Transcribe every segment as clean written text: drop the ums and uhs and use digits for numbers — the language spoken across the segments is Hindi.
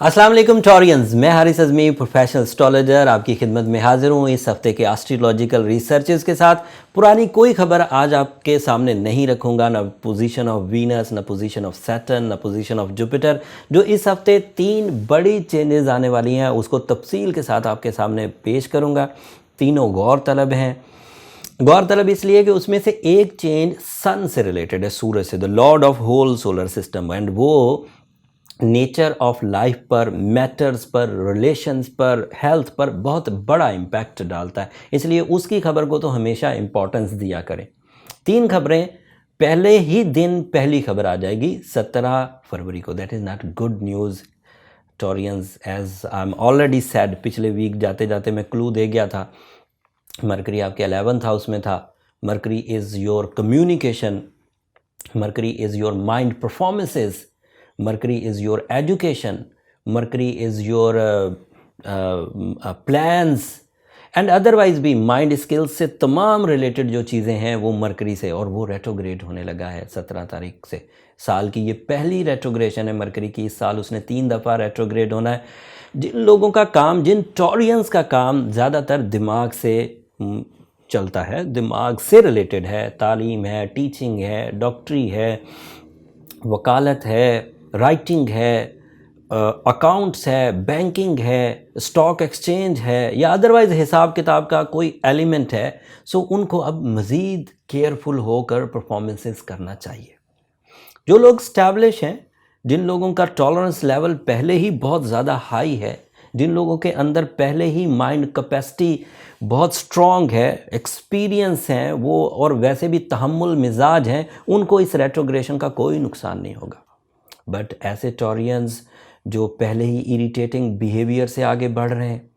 अस्सलाम वालेकुम टॉरियंस, मैं हारिस अज़मी प्रोफेशनल एस्ट्रोलॉजर आपकी खिदमत में हाजिर हूँ इस हफ्ते के एस्ट्रोलॉजिकल रिसर्चेस के साथ। पुरानी कोई खबर आज आपके सामने नहीं रखूँगा, ना पोजीशन ऑफ वीनस, ना पोजीशन ऑफ सैटर्न, ना पोजीशन ऑफ जुपिटर। जो इस हफ्ते 3 बड़ी चेंजेस आने वाली हैं उसको तफसील के साथ आपके सामने पेश करूँगा। तीनों गौरतलब हैं। गौरतलब इसलिए कि उसमें से एक चेंज सन से रिलेटेड है, सूरज से, the lord of whole solar system, and वो नेचर ऑफ लाइफ पर, मैटर्स पर, रिलेशंस पर, हेल्थ पर बहुत बड़ा इम्पैक्ट डालता है। इसलिए उसकी खबर को तो हमेशा इम्पोर्टेंस दिया करें। 3 खबरें, पहले ही दिन पहली खबर आ जाएगी 17 फरवरी को। That is not good news Taureans, as I am already sad. पिछले वीक जाते जाते मैं क्लू दे गया था। मरकरी आपके 11th हाउस में था। Mercury is your communication, mercury is your mind performances, Mercury is your education, Mercury is your plans and otherwise भी माइंड स्किल्स से तमाम रिलेटेड जो चीज़ें हैं वो मरकरी से, और वो रेट्रोग्रेड होने लगा है 17 तारीख से। साल की ये पहली रेट्रोग्रेशन है मरकरी की। इस साल उसने 3 दफ़ा रेट्रोग्रेड होना है। जिन लोगों का काम, जिन टॉरियंस का काम ज़्यादातर दिमाग से चलता है, दिमाग से रिलेटेड है, तालीम है, टीचिंग है, डॉक्टरी है, वकालत है, राइटिंग है, अकाउंट्स है, बैंकिंग है, स्टॉक एक्सचेंज है, या अदरवाइज़ हिसाब किताब का कोई एलिमेंट है, सो उनको अब मज़ीद केयरफुल होकर परफॉर्मेंसेस करना चाहिए। जो लोग स्टैब्लिश हैं, जिन लोगों का टॉलरेंस लेवल पहले ही बहुत ज़्यादा हाई है, जिन लोगों के अंदर पहले ही माइंड कैपेसिटी बहुत स्ट्रॉन्ग है, एक्सपीरियंस हैं वो, और वैसे भी तहम्मुल मिजाज हैं, उनको इस रेट्रोग्रेशन का कोई नुकसान नहीं होगा। बट ऐसे टॉरियंस जो पहले ही इरिटेटिंग बिहेवियर से आगे बढ़ रहे हैं,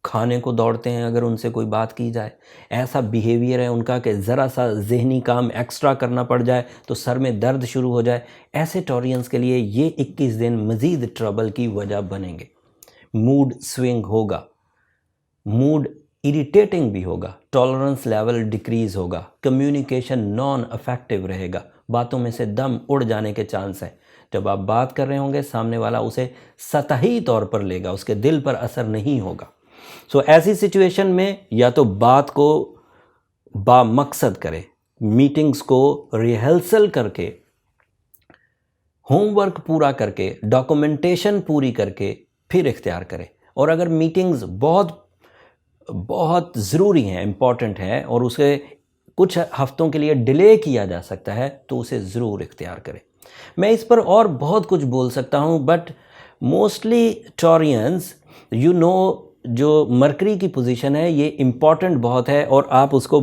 खाने को दौड़ते हैं अगर उनसे कोई बात की जाए, ऐसा बिहेवियर है उनका कि ज़रा सा जहनी काम एक्स्ट्रा करना पड़ जाए तो सर में दर्द शुरू हो जाए, ऐसे टॉरियंस के लिए ये 21 दिन मज़ीद ट्रबल की वजह बनेंगे। मूड स्विंग होगा, मूड इरिटेटिंग भी होगा, टॉलरेंस लेवल डिक्रीज़ होगा, कम्युनिकेशन नॉन अफेक्टिव रहेगा, बातों में से दम उड़ जाने के चांस हैं। जब आप बात कर रहे होंगे सामने वाला उसे सतही तौर पर लेगा, उसके दिल पर असर नहीं होगा। सो ऐसी सिचुएशन में या तो बात को बामकसद करें, मीटिंग्स को रिहर्सल करके, होमवर्क पूरा करके, डॉक्यूमेंटेशन पूरी करके फिर इख्तियार करें। और अगर मीटिंग्स बहुत बहुत ज़रूरी हैं, इम्पॉर्टेंट हैं, और उसे कुछ हफ्तों के लिए डिले किया जा सकता है, तो उसे ज़रूर इख्तियार करें। मैं इस पर और बहुत कुछ बोल सकता हूँ, बट मोस्टली टॉरियंस जो मरकरी की पोजीशन है ये इम्पॉर्टेंट बहुत है, और आप उसको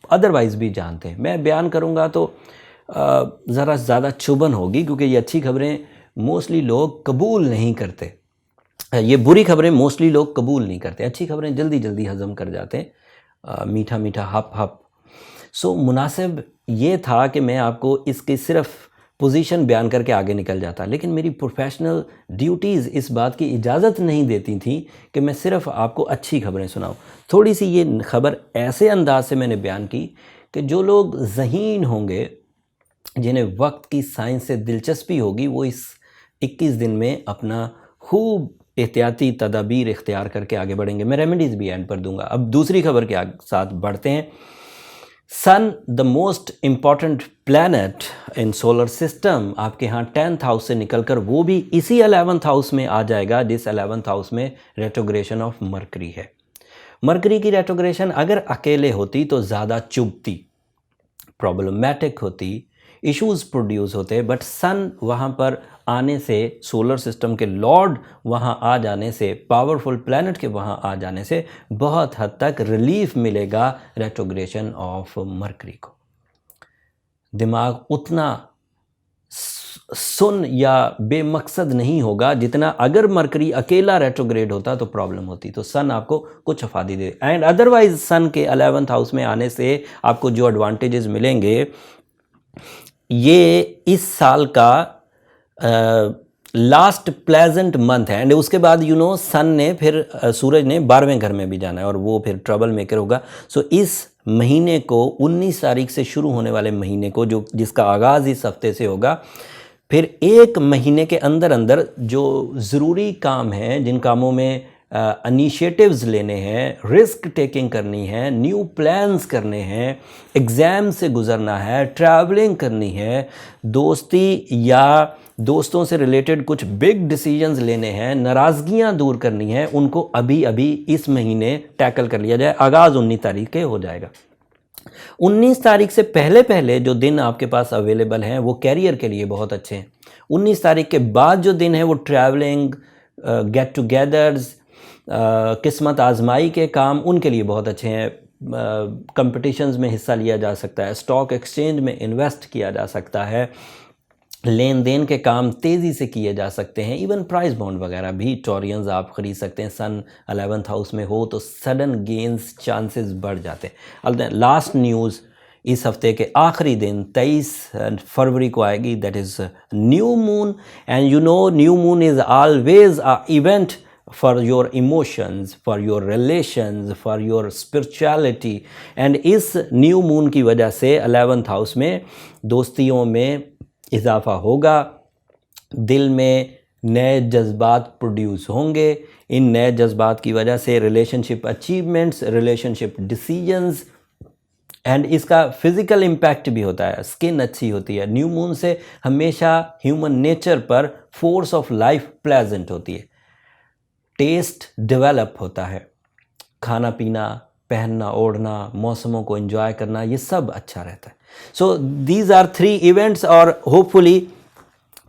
अदरवाइज़ भी जानते हैं। मैं बयान करूँगा तो ज़रा ज़्यादा चुभन होगी, क्योंकि ये अच्छी खबरें मोस्टली लोग कबूल नहीं करते, ये बुरी खबरें मोस्टली लोग कबूल नहीं करते, अच्छी खबरें जल्दी जल्दी हज़म कर जाते हैं, मीठा मीठा हप हप। सो मुनासिब ये था कि मैं आपको इसकी सिर्फ पोजीशन बयान करके आगे निकल जाता, लेकिन मेरी प्रोफेशनल ड्यूटीज़ इस बात की इजाज़त नहीं देती थी कि मैं सिर्फ आपको अच्छी खबरें सुनाऊं। थोड़ी सी ये खबर ऐसे अंदाज से मैंने बयान की कि जो लोग ज़हीन होंगे, जिन्हें वक्त की साइंस से दिलचस्पी होगी, वो इस 21 दिन में अपना खूब एहतियाती तदाबीर इख्तियार करके आगे बढ़ेंगे। मैं रेमेडीज़ भी एंड पर दूंगा। अब दूसरी खबर के साथ बढ़ते हैं। Sun, the most important planet in solar system, आपके यहाँ 10th हाउस से निकलकर वो भी इसी 11th हाउस में आ जाएगा, जिस 11th हाउस में रेट्रोग्रेशन ऑफ मरकरी है। मरकरी की रेट्रोग्रेशन अगर अकेले होती तो ज़्यादा चुभती, प्रॉब्लमैटिक होती, इश्यूज़ प्रोड्यूस होते, बट सन वहाँ पर आने से, सोलर सिस्टम के लॉर्ड वहाँ आ जाने से, पावरफुल प्लैनेट के वहाँ आ जाने से बहुत हद तक रिलीफ मिलेगा रेट्रोग्रेशन ऑफ मरकरी को। दिमाग उतना सुन या बेमकसद नहीं होगा जितना अगर मरकरी अकेला रेट्रोग्रेड होता तो प्रॉब्लम होती। तो सन आपको कुछ अफादी दे, एंड अदरवाइज सन के 11th हाउस में आने से आपको जो एडवांटेजेस मिलेंगे, ये इस साल का लास्ट प्लेजेंट मंथ है, एंड उसके बाद सन ने फिर सूरज ने 12वें घर में भी जाना है, और वो फिर ट्रबल मेकर होगा। सो इस महीने को 19 तारीख से शुरू होने वाले महीने को, जो जिसका आगाज़ इस हफ्ते से होगा, फिर 1 महीने के अंदर अंदर जो ज़रूरी काम हैं, जिन कामों में इनिशिएटिव्स लेने हैं, रिस्क टेकिंग करनी है, न्यू प्लान्स करने हैं, एग्ज़ाम से गुज़रना है, ट्रैवलिंग करनी है, दोस्ती या दोस्तों से रिलेटेड कुछ बिग डिसीजंस लेने हैं, नाराज़गियाँ दूर करनी हैं, उनको अभी अभी इस महीने टैकल कर लिया जाए। आगाज़ 19 तारीख के हो जाएगा। 19 तारीख से पहले पहले जो दिन आपके पास अवेलेबल हैं वो कैरियर के लिए बहुत अच्छे हैं। 19 तारीख के बाद जो दिन है वो ट्रैवलिंग, गेट टुगेदर्स, किस्मत आजमाई के काम, उनके लिए बहुत अच्छे हैं। कंपटीशंस में हिस्सा लिया जा सकता है, स्टॉक एक्सचेंज में इन्वेस्ट किया जा सकता है, लेन देन के काम तेज़ी से किए जा सकते हैं। इवन प्राइस बॉन्ड वगैरह भी टॉरियंस आप ख़रीद सकते हैं। सन 11th हाउस में हो तो सडन गेंस चांसेस बढ़ जाते हैं। लास्ट न्यूज़ इस हफ्ते के आखिरी दिन 23 फरवरी को आएगी, that is new moon. And you know new moon is always a event for your emotions, for your relations, for your spirituality. And इस न्यू मून की वजह से 11th हाउस में दोस्तियों में इजाफा होगा, दिल में नए जज्बात प्रोड्यूस होंगे। इन नए जज्बात की वजह से relationship achievements, relationship decisions, and इसका फिज़िकल इम्पैक्ट भी होता है, स्किन अच्छी होती है। न्यू मून से हमेशा ह्यूमन नेचर पर फोर्स ऑफ लाइफ प्लेजेंट होती है, टेस्ट डेवलप होता है, खाना पीना, पहनना ओढ़ना, मौसमों को एंजॉय करना, ये सब अच्छा रहता है। सो दीज आर 3 इवेंट्स, और होपफुली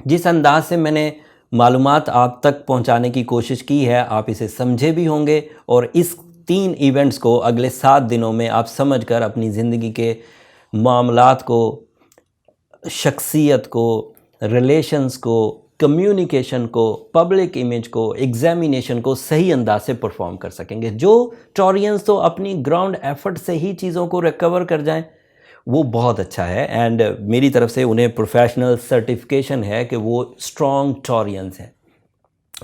जिस अंदाज से मैंने मालूमात आप तक पहुंचाने की कोशिश की है, आप इसे समझे भी होंगे, और इस 3 इवेंट्स को अगले 7 दिनों में आप समझकर अपनी ज़िंदगी के मामलात को, शख्सियत को, रिलेशंस को, कम्युनिकेशन को, पब्लिक इमेज को, एग्जामिनेशन को सही अंदाज से परफॉर्म कर सकेंगे। जो टॉरियंस तो अपनी ग्राउंड एफर्ट से ही चीज़ों को रिकवर कर जाएं, वो बहुत अच्छा है। एंड मेरी तरफ से उन्हें प्रोफेशनल सर्टिफिकेशन है कि वो स्ट्रॉन्ग टॉरियंस हैं।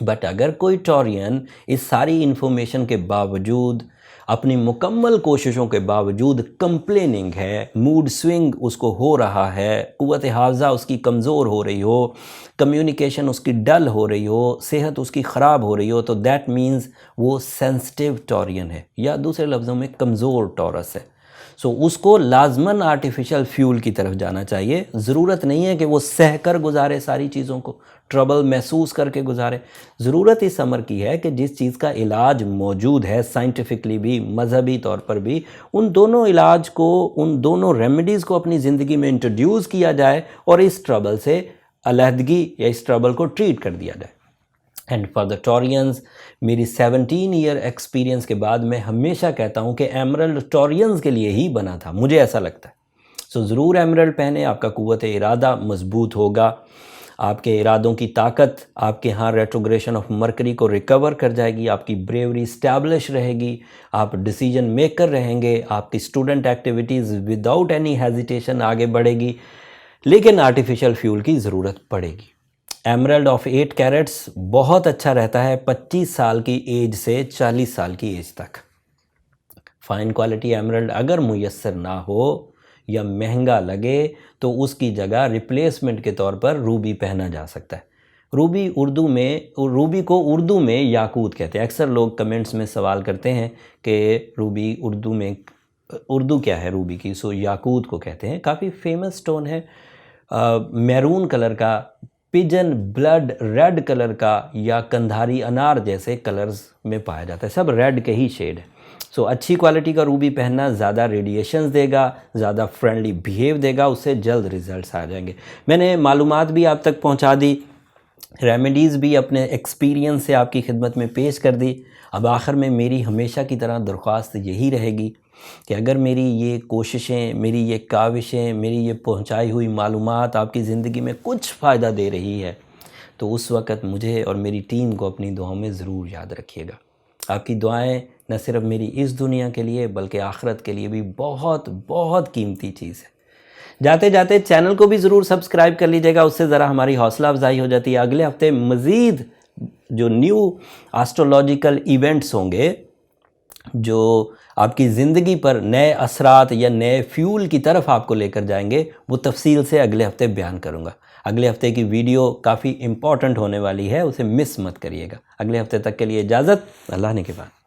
बट अगर कोई टॉरियन इस सारी इन्फॉर्मेशन के बावजूद, अपनी मुकम्मल कोशिशों के बावजूद कंप्लेनिंग है, मूड स्विंग उसको हो रहा है, क़ुव्वत हाफ़ज़ा उसकी कमज़ोर हो रही हो, कम्युनिकेशन उसकी डल हो रही हो, सेहत उसकी ख़राब हो रही हो, तो दैट मीन्स वो सेंसिटिव टॉरियन है, या दूसरे लफ्ज़ों में कमज़ोर टॉरस है। सो उसको लाजमन आर्टिफिशियल फ्यूल की तरफ जाना चाहिए। ज़रूरत नहीं है कि वो सह कर गुजारे सारी चीज़ों को, ट्रबल महसूस करके गुजारे। ज़रूरत इस अमर की है कि जिस चीज़ का इलाज मौजूद है, साइंटिफिकली भी, मजहबी तौर पर भी, उन दोनों इलाज को, उन दोनों रेमेडीज़ को अपनी ज़िंदगी में इंट्रोड्यूस किया जाए, और इस ट्रबल से अलहदगी या इस ट्रबल को ट्रीट कर दिया जाए। एंड फॉर द टॉरियंस, मेरी 17 ईयर एक्सपीरियंस के बाद मैं हमेशा कहता हूँ कि एमरल्ड टॉरियंस के लिए ही बना था, मुझे ऐसा लगता है। सो ज़रूर एमरल्ड पहने, आपका क़ुव्वत इरादा मजबूत होगा, आपके इरादों की ताकत आपके यहाँ रेट्रोग्रेशन ऑफ मरकरी को रिकवर कर जाएगी, आपकी ब्रेवरी स्टैब्लिश रहेगी, आप डिसीजन मेकर रहेंगे, आपकी student activities without any hesitation आगे बढ़ेगी, लेकिन आर्टिफिशियल फ्यूल की ज़रूरत पड़ेगी। एमरल्ड ऑफ 8 कैरेट्स बहुत अच्छा रहता है 25 साल की एज से 40 साल की एज तक। फ़ाइन क्वालिटी एमरल्ड अगर मुयस्सर ना हो या महंगा लगे तो उसकी जगह रिप्लेसमेंट के तौर पर रूबी पहना जा सकता है। रूबी को उर्दू में याकूत कहते हैं। अक्सर लोग कमेंट्स में सवाल करते हैं कि रूबी उर्दू क्या है रूबी की। सो याकूत को कहते हैं, काफ़ी फेमस स्टोन है, मैरून कलर का, पिजन ब्लड रेड कलर का, या कंधारी अनार जैसे कलर्स में पाया जाता है, सब रेड के ही शेड है। सो अच्छी क्वालिटी का रूबी पहनना ज़्यादा रेडिएशंस देगा, ज़्यादा फ्रेंडली बिहेव देगा, उससे जल्द रिजल्ट्स आ जाएंगे। मैंने मालूमात भी आप तक पहुंचा दी, रेमेडीज़ भी अपने एक्सपीरियंस से आपकी खिदमत में पेश कर दी। अब आखिर में मेरी हमेशा की तरह दरख्वास्त यही रहेगी कि अगर मेरी ये कोशिशें, मेरी ये काविशें, मेरी ये पहुंचाई हुई मालूमात आपकी ज़िंदगी में कुछ फ़ायदा दे रही है, तो उस वक़्त मुझे और मेरी टीम को अपनी दुआओं में ज़रूर याद रखिएगा। आपकी दुआएं न सिर्फ मेरी इस दुनिया के लिए बल्कि आखिरत के लिए भी बहुत बहुत कीमती चीज़ है। जाते जाते चैनल को भी ज़रूर सब्सक्राइब कर लीजिएगा, उससे ज़रा हमारी हौसला अफजाई हो जाती है। अगले हफ्ते मज़ीद जो न्यू एस्ट्रोलॉजिकल इवेंट्स होंगे जो आपकी ज़िंदगी पर नए असरात या नए फ्यूल की तरफ आपको लेकर जाएंगे, वो तफसील से अगले हफ्ते बयान करूँगा। अगले हफ्ते की वीडियो काफ़ी इम्पॉर्टेंट होने वाली है, उसे मिस मत करिएगा। अगले हफ्ते तक के लिए इजाज़त, अल्लाह ने के बाद।